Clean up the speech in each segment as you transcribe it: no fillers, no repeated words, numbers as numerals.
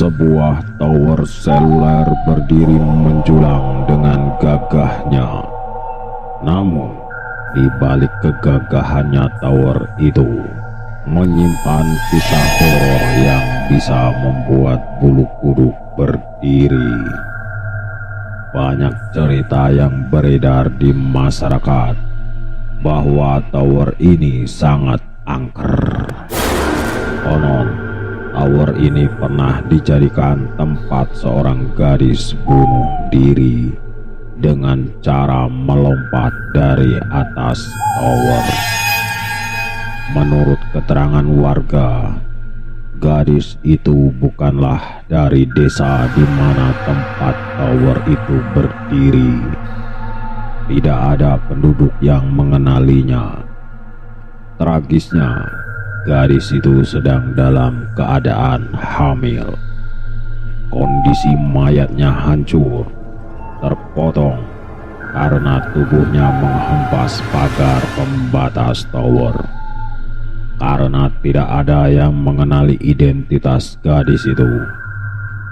Sebuah tower seluler berdiri menjulang dengan gagahnya. Namun, di balik kegagahannya tower itu menyimpan kisah horor yang bisa membuat bulu kuduk berdiri. Banyak cerita yang beredar di masyarakat bahwa tower ini sangat angker. Konon, tower ini pernah dijadikan tempat seorang gadis bunuh diri dengan cara melompat dari atas tower. Menurut keterangan warga, gadis itu bukanlah dari desa di mana tempat tower itu berdiri. Tidak ada penduduk yang mengenalinya. Tragisnya, gadis itu sedang dalam keadaan hamil. Kondisi mayatnya hancur, terpotong karena tubuhnya menghempas pagar pembatas tower. Karena tidak ada yang mengenali identitas gadis itu,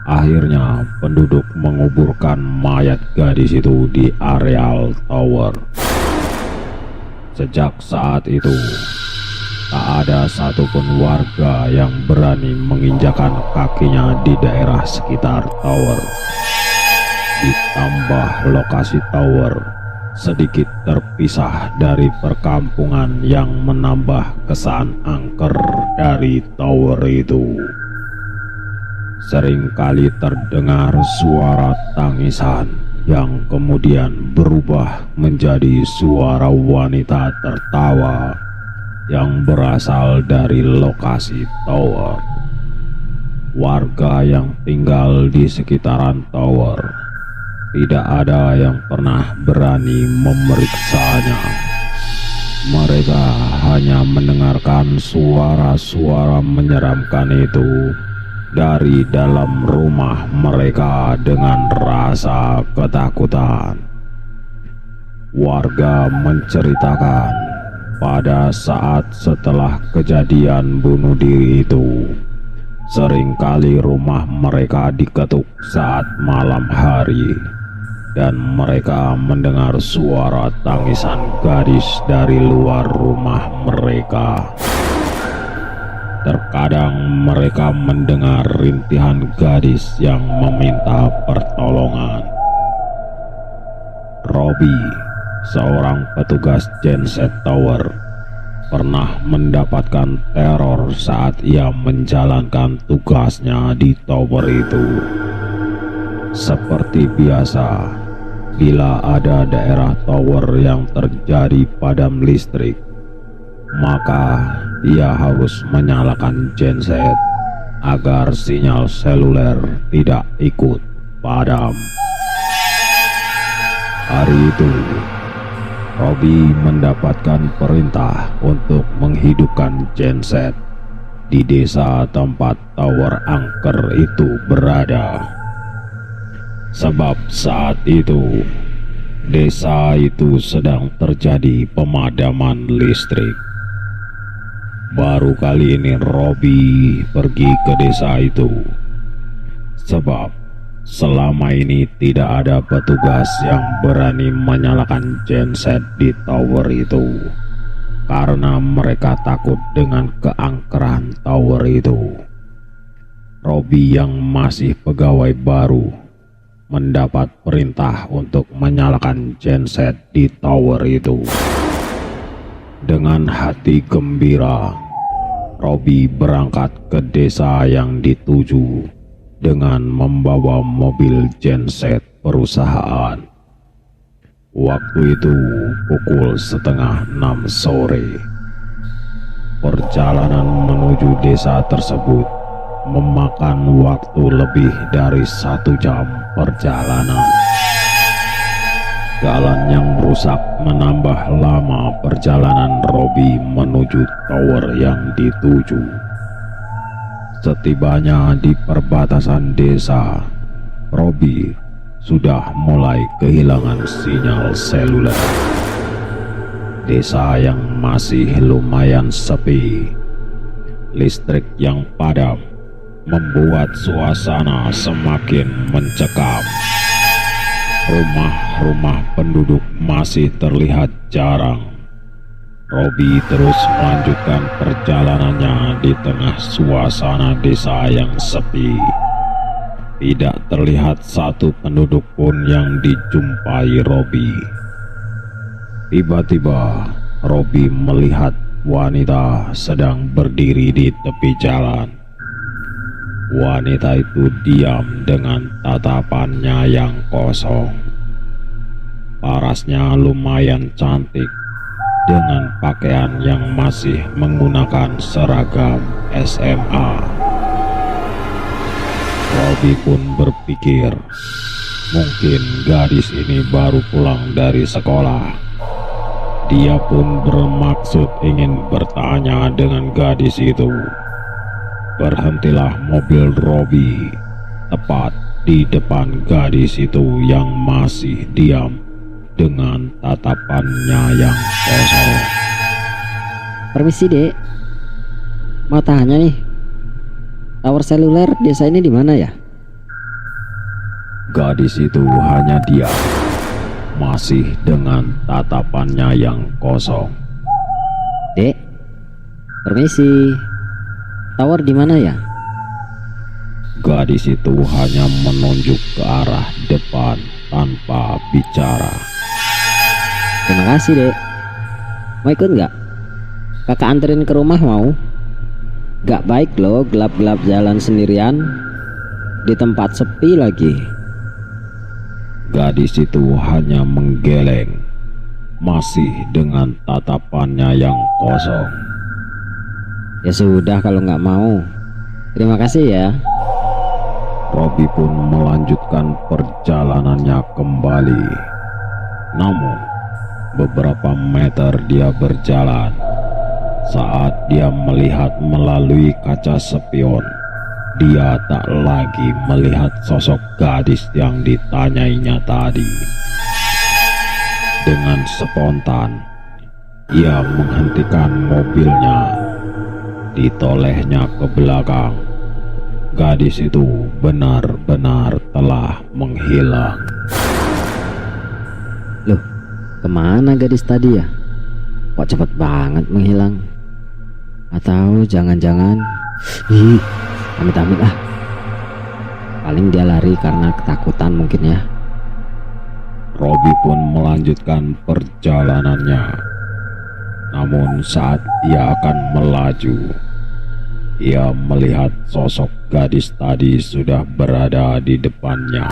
akhirnya penduduk menguburkan mayat gadis itu di areal tower. Sejak saat itu, tak ada satupun warga yang berani menginjakan kakinya di daerah sekitar tower. Ditambah lokasi tower sedikit terpisah dari perkampungan yang menambah kesan angker dari tower itu. Seringkali terdengar suara tangisan yang kemudian berubah menjadi suara wanita tertawa yang berasal dari lokasi tower. Warga yang tinggal di sekitaran tower tidak ada yang pernah berani memeriksanya. Mereka hanya mendengarkan suara-suara menyeramkan itu dari dalam rumah mereka dengan rasa ketakutan. Warga menceritakan pada saat setelah kejadian bunuh diri itu, seringkali rumah mereka diketuk saat malam hari, dan mereka mendengar suara tangisan gadis dari luar rumah mereka. Terkadang mereka mendengar rintihan gadis yang meminta pertolongan. Robby, seorang petugas genset tower, pernah mendapatkan teror saat ia menjalankan tugasnya di tower itu. Seperti biasa, bila ada daerah tower yang terjadi padam listrik, maka ia harus menyalakan genset agar sinyal seluler tidak ikut padam. Hari itu, Robby mendapatkan perintah untuk menghidupkan genset di desa tempat tower angker itu berada. Sebab saat itu, desa itu sedang terjadi pemadaman listrik. Baru kali ini Robby pergi ke desa itu, sebab selama ini tidak ada petugas yang berani menyalakan genset di tower itu, karena mereka takut dengan keangkeran tower itu. Robby yang masih pegawai baru mendapat perintah untuk menyalakan genset di tower itu. Dengan hati gembira, Robby berangkat ke desa yang dituju dengan membawa mobil genset perusahaan. Waktu itu pukul 5:30 sore. Perjalanan menuju desa tersebut memakan waktu lebih dari 1 jam perjalanan. Jalan yang rusak menambah lama perjalanan Robby menuju tower yang dituju. Setibanya di perbatasan desa, Robby sudah mulai kehilangan sinyal seluler. Desa yang masih lumayan sepi, listrik yang padam, membuat suasana semakin mencekam. Rumah-rumah penduduk masih terlihat jarang. Robby terus melanjutkan perjalanannya di tengah suasana desa yang sepi. Tidak terlihat satu penduduk pun yang dijumpai Robby. Tiba-tiba Robby melihat wanita sedang berdiri di tepi jalan. Wanita itu diam dengan tatapannya yang kosong. Parasnya lumayan cantik dengan pakaian yang masih menggunakan seragam SMA. Robby pun berpikir, mungkin gadis ini baru pulang dari sekolah. Dia pun bermaksud ingin bertanya dengan gadis itu. Berhentilah mobil Robby tepat di depan gadis itu yang masih diam dengan tatapannya yang kosong. Permisi, Dek. Mau tanya nih, tower seluler desa ini di mana ya? Gadis itu hanya diam, masih dengan tatapannya yang kosong. Dek, permisi. Tower di mana ya? Gadis itu hanya menunjuk ke arah depan tanpa bicara. Terima kasih, Dek. Mau ikut nggak? Kakak anterin ke rumah mau? Gak baik loh gelap-gelap jalan sendirian di tempat sepi lagi. Gadis itu hanya menggeleng, masih dengan tatapannya yang kosong. Ya sudah kalau nggak mau. Terima kasih ya. Robby pun melanjutkan perjalanannya kembali. Namun, beberapa meter dia berjalan. Saat dia melihat melalui kaca spion, dia tak lagi melihat sosok gadis yang ditanyainya tadi. Dengan spontan, ia menghentikan mobilnya. Ditolehnya ke belakang. Gadis itu benar-benar telah menghilang. Loh, kemana gadis tadi ya? Kok cepet banget menghilang? Atau jangan-jangan amit-amit ah. Paling dia lari karena ketakutan mungkin ya. Robby pun melanjutkan perjalanannya. Namun saat ia akan melaju, ia melihat sosok gadis tadi sudah berada di depannya.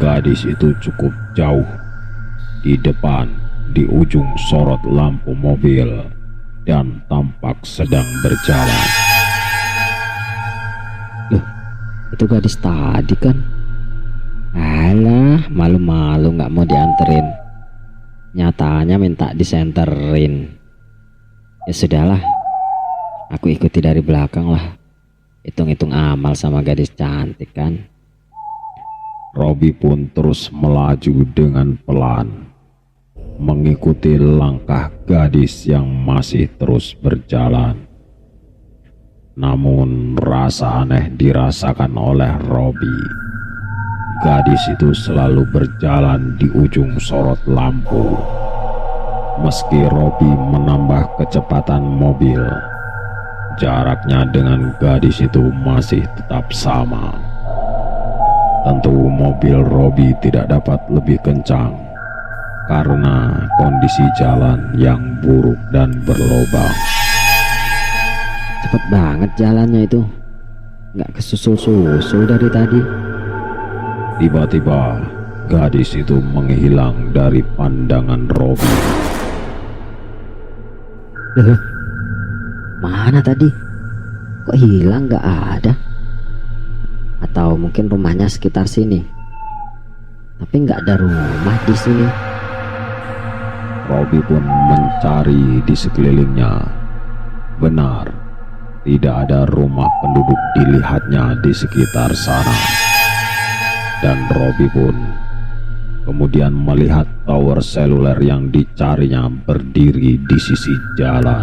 Gadis itu cukup jauh di depan, di ujung sorot lampu mobil, dan tampak sedang berjalan. Loh, itu gadis tadi kan? Alah, malu-malu nggak mau dianterin. Nyatanya minta disenterin. Ya sudahlah, aku ikuti dari belakang lah. Hitung-hitung amal sama gadis cantik kan. Robby pun terus melaju dengan pelan, mengikuti langkah gadis yang masih terus berjalan. Namun rasa aneh dirasakan oleh Robby. Gadis itu selalu berjalan di ujung sorot lampu. Meski Robby menambah kecepatan mobil, jaraknya dengan gadis itu masih tetap sama. Tentu mobil Robby tidak dapat lebih kencang karena kondisi jalan yang buruk dan berlobang. Cepet banget jalannya itu, nggak kesusul-susul dari tadi. Tiba-tiba gadis itu menghilang dari pandangan Robby. Loh, mana tadi? Kok hilang nggak ada? Atau mungkin rumahnya sekitar sini? Tapi nggak ada rumah di sini. Robby pun mencari di sekelilingnya. Benar, tidak ada rumah penduduk dilihatnya di sekitar sana. Dan Robby pun kemudian melihat tower seluler yang dicarinya berdiri di sisi jalan.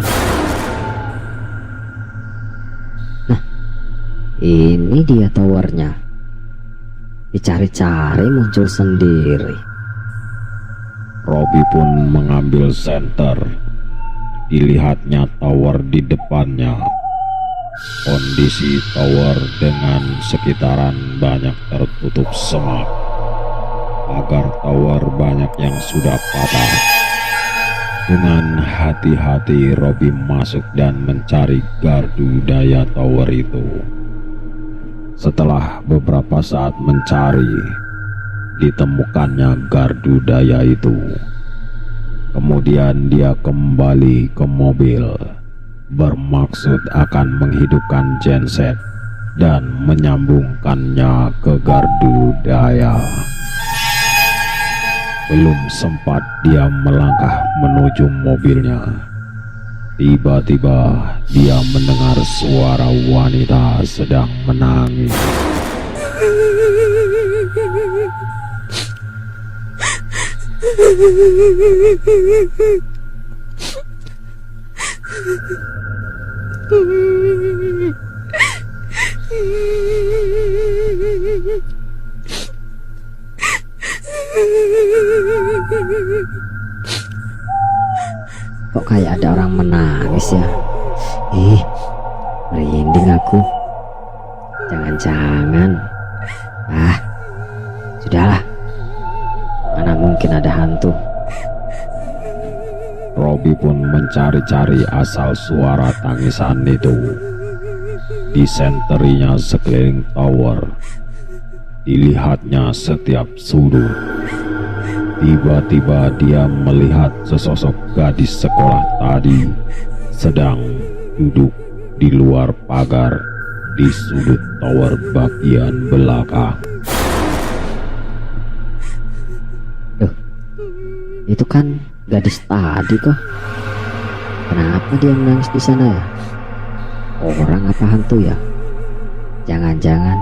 Nah, Ini dia towernya. Dicari-cari muncul sendiri. Robby pun mengambil senter. Dilihatnya tower di depannya. Kondisi tower dengan sekitaran banyak tertutup semak. Pagar tower banyak yang sudah patah. Dengan hati-hati Robby masuk dan mencari gardu daya tower itu. Setelah beberapa saat mencari, ditemukannya gardu daya itu. Kemudian dia kembali ke mobil, bermaksud akan menghidupkan genset dan menyambungkannya ke gardu daya. Belum sempat dia melangkah menuju mobilnya, tiba-tiba dia mendengar suara wanita sedang menangis. Kok kayak ada orang menangis ya? Merinding aku. Jangan-jangan. Sudahlah. Mana mungkin ada hantu. Robby pun mencari-cari asal suara tangisan itu. Disenterinya sekeliling tower. Dilihatnya setiap sudut. Tiba-tiba dia melihat sesosok gadis sekolah tadi sedang duduk di luar pagar di sudut tower bagian belakang. Itu kan gadis tadi kok. Kenapa dia menangis di sana ya? Orang apa hantu ya? Jangan-jangan.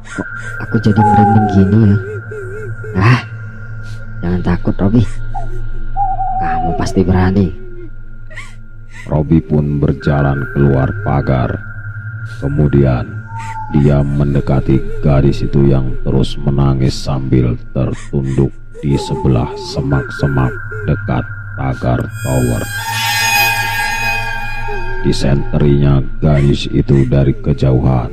Kok aku jadi merinding gini ya? Jangan takut, Robby. Kamu pasti berani. Robby pun berjalan keluar pagar. Kemudian dia mendekati gadis itu yang terus menangis sambil tertunduk di sebelah semak-semak dekat pagar tower. Disenterinya gadis itu dari kejauhan.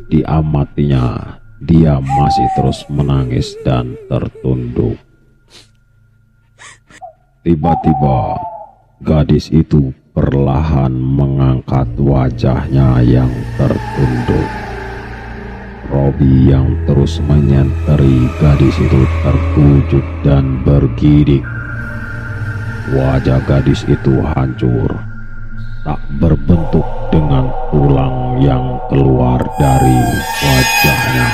Diamatinya, dia masih terus menangis dan tertunduk. Tiba-tiba gadis itu perlahan mengangkat wajahnya yang tertunduk. Robby yang terus menyenteri gadis itu terkujut dan bergidik. Wajah gadis itu hancur, tak berbentuk dengan tulang yang keluar dari wajahnya,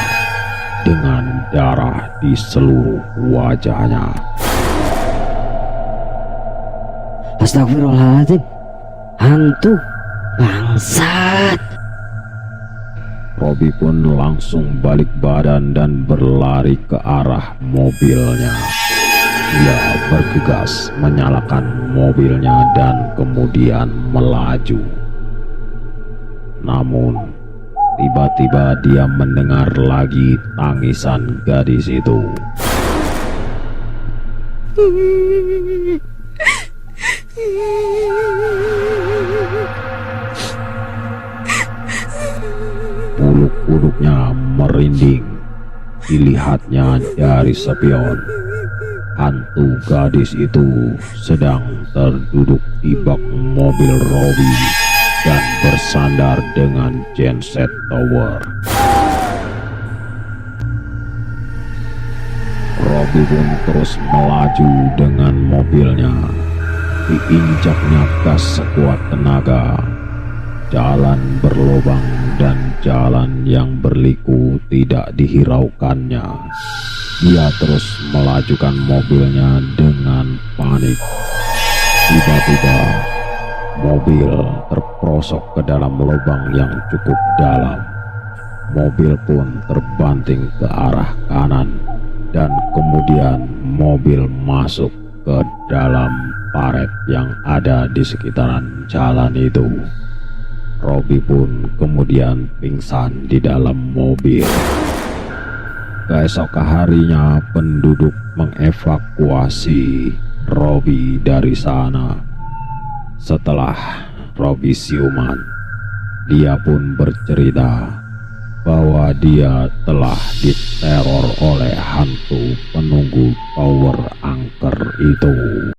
dengan darah di seluruh wajahnya. Astagfirullahaladzim. Hantu. Bangsat. Robby pun langsung balik badan dan berlari ke arah mobilnya. Dia bergegas menyalakan mobilnya dan kemudian melaju. Namun tiba-tiba dia mendengar lagi tangisan gadis itu. Bulu kuduknya merinding. Dilihatnya dari spion. Hantu gadis itu sedang terduduk di bak mobil Robby dan bersandar dengan genset tower. Robby pun terus melaju dengan mobilnya. Diinjaknya gas sekuat tenaga. Jalan berlubang dan jalan yang berliku tidak dihiraukannya. Dia terus melajukan mobilnya dengan panik. Tiba-tiba mobil terperosok ke dalam lubang yang cukup dalam. Mobil pun terbanting ke arah kanan dan kemudian mobil masuk ke dalam paret yang ada di sekitaran jalan itu. Robby pun kemudian pingsan di dalam mobil. Keesok harinya penduduk mengevakuasi Robby dari sana. Setelah Robby siuman, dia pun bercerita bahwa dia telah diteror oleh hantu penunggu tower angker itu.